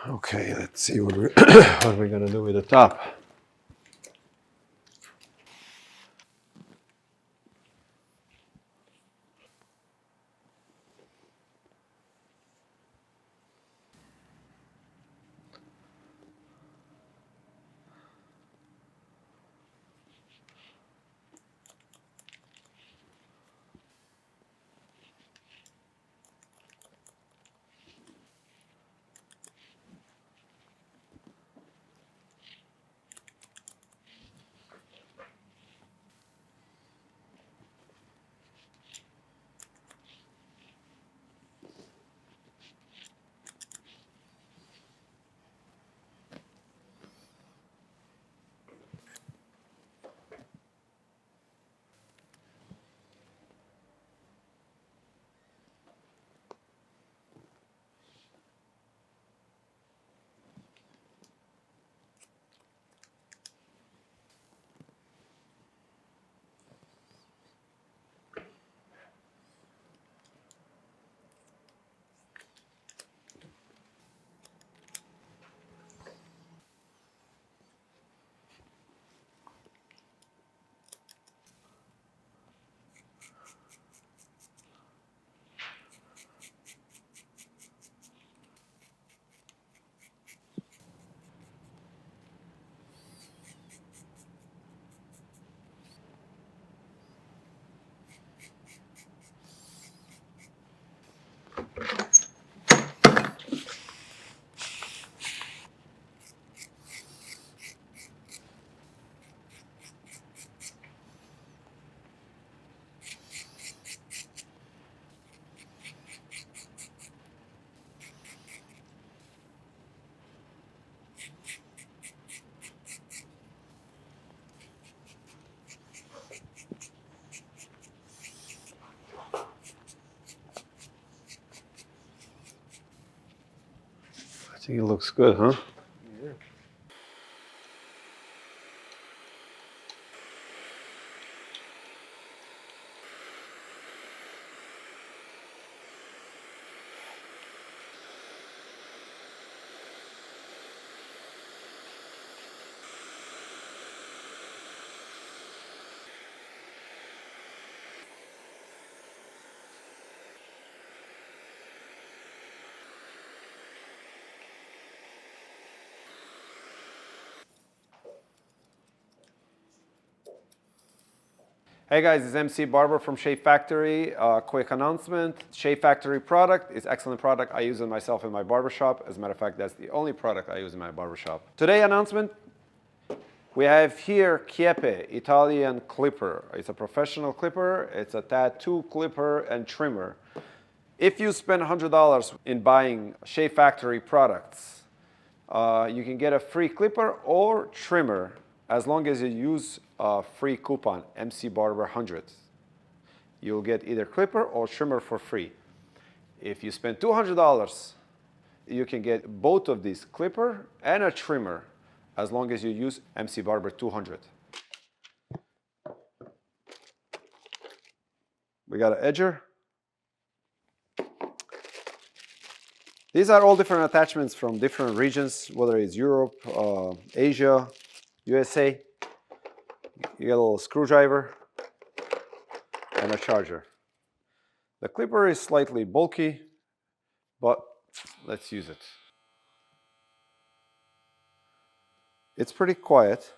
Okay, let's see what we're gonna do with the top. I think it looks good, huh? Yeah. Hey guys, it's MC Barber from Shave Factory. Quick announcement. Shave Factory product is excellent product. I use it myself in my barbershop. As a matter of fact, that's the only product I use in my barbershop. Today announcement, we have here Kiepe, Italian clipper. It's a professional clipper. It's a tattoo clipper and trimmer. If you spend $100 in buying Shave Factory products, you can get a free clipper or trimmer as long as you use a free coupon, MCBarber 100. You'll get either clipper or trimmer for free. If you spend $200, you can get both of these, clipper and a trimmer, as long as you use MCBarber 200. We got an edger. These are all different attachments from different regions, whether it's Europe, Asia, USA. You get a little screwdriver and a charger. The clipper is slightly bulky, but let's use it. It's pretty quiet.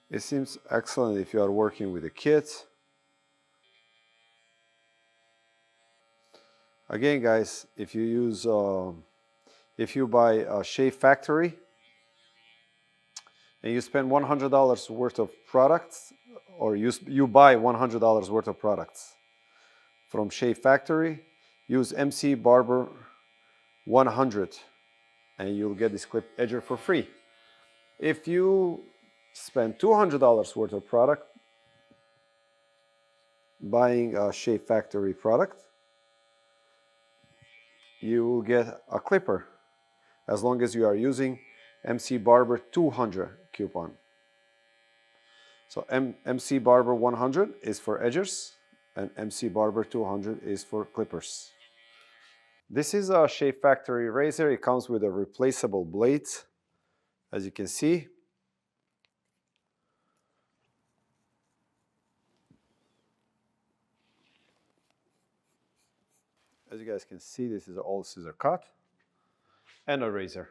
It seems excellent if you are working with the kids. Again, guys, if you buy a Shave Factory and you spend $100 worth of products, or you buy $100 worth of products from Shave Factory, use MCBarber 100 and you'll get this clip edger for free. If you spend $200 worth of product buying a Shave Factory product, you will get a clipper as long as you are using MCBarber 200 coupon. So MCBarber 100 is for edgers and MCBarber 200 is for clippers. This is a Shave Factory razor. It comes with a replaceable blades, as you can see. As you guys can see, this is an all scissor cut and a razor.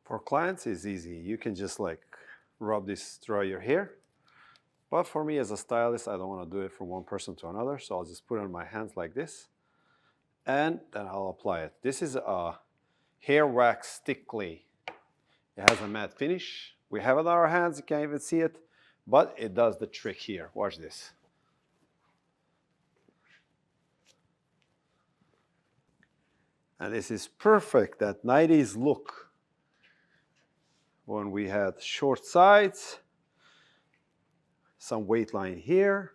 For clients, it's easy. You can just like rub this through your hair. But for me as a stylist, I don't want to do it from one person to another. So I'll just put it on my hands like this. And then I'll apply it. This is a hair wax stick clay. It has a matte finish. We have it on our hands. You can't even see it. But it does the trick here. Watch this. And this is perfect, that 90s look. When we had short sides, some weight line here,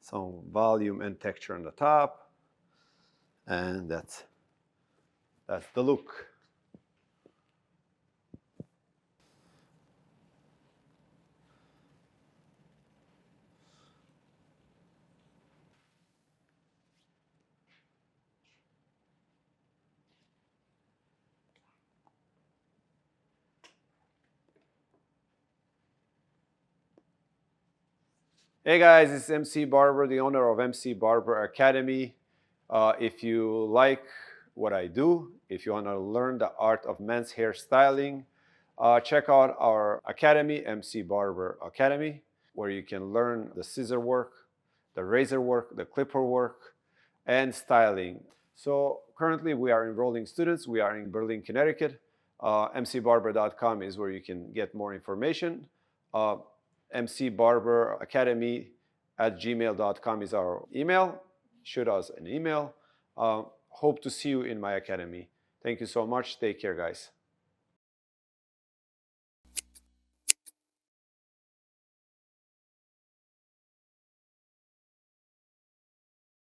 some volume and texture on the top, and that's the look. Hey guys, it's MC Barber, the owner of MC Barber Academy. If you like what I do, if you want to learn the art of men's hairstyling, check out our academy, MC Barber Academy, where you can learn the scissor work, the razor work, the clipper work, and styling. So currently we are enrolling students. We are in Berlin, Connecticut. MCBarber.com is where you can get more information. MCBarberAcademy@gmail.com is our email. Shoot us an email. Hope to see you in my academy. Thank you so much. Take care, guys.